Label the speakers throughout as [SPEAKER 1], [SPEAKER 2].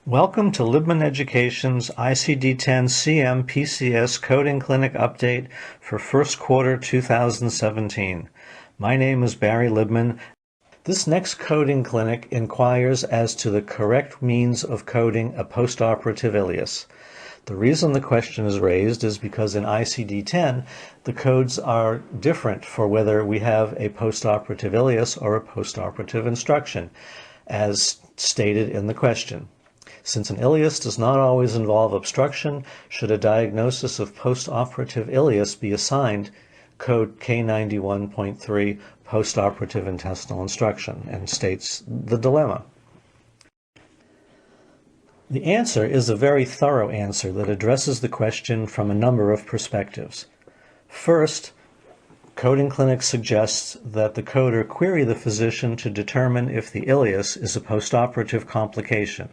[SPEAKER 1] Welcome to Libman Education's ICD-10-CM PCS Coding Clinic Update for First Quarter 2017. My name is Barry Libman. This next coding clinic inquires as to the correct means of coding a postoperative ileus. The reason the question is raised is because in ICD-10, the codes are different for whether we have a postoperative ileus or a postoperative instruction, as stated in the question. Since an ileus does not always involve obstruction, should a diagnosis of postoperative ileus be assigned code K91.3 postoperative intestinal instruction, and states the dilemma. The answer is a very thorough answer that addresses the question from a number of perspectives. First, Coding Clinic suggests that the coder query the physician to determine if the ileus is a postoperative complication.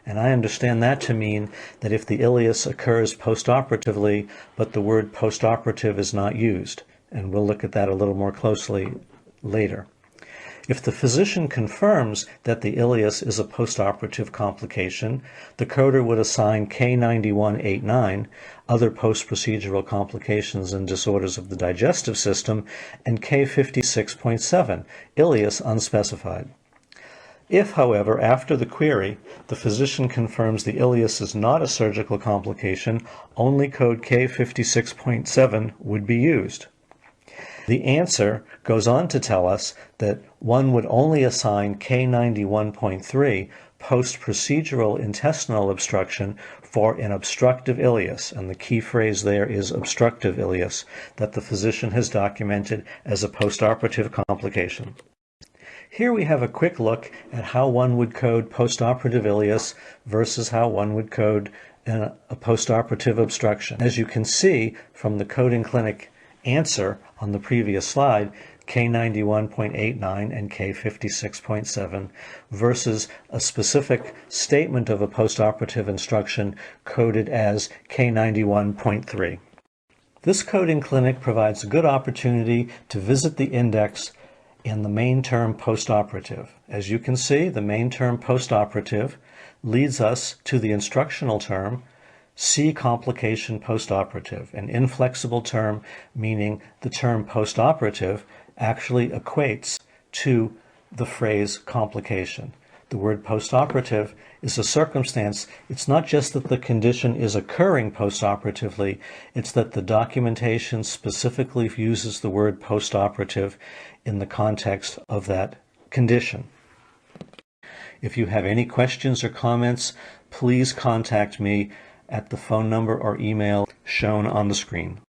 [SPEAKER 1] And I understand that to mean that if the ileus occurs postoperatively, but the word postoperative is not used. And we'll look at that a little more closely later. If the physician confirms that the ileus is a postoperative complication, the coder would assign K91.89, other post-procedural complications and disorders of the digestive system, and K56.7, ileus unspecified. If, however, after the query, the physician confirms the ileus is not a surgical complication, only code K56.7 would be used. The answer goes on to tell us that one would only assign K91.3 post-procedural intestinal obstruction for an obstructive ileus, and the key phrase there is obstructive ileus, that the physician has documented as a postoperative complication. Here we have a quick look at how one would code postoperative ileus versus how one would code a postoperative obstruction. As you can see from the Coding Clinic answer on the previous slide, K91.89 and K56.7 versus a specific statement of a postoperative instruction coded as K91.3. This coding clinic provides a good opportunity to visit the index in the main term postoperative. As you can see, the main term postoperative leads us to the instructional term C complication postoperative, an inflexible term meaning the term postoperative actually equates to the phrase complication. The word postoperative is a circumstance. It's not just that the condition is occurring postoperatively, it's that the documentation specifically uses the word postoperative in the context of that condition. If you have any questions or comments, please contact me at the phone number or email shown on the screen.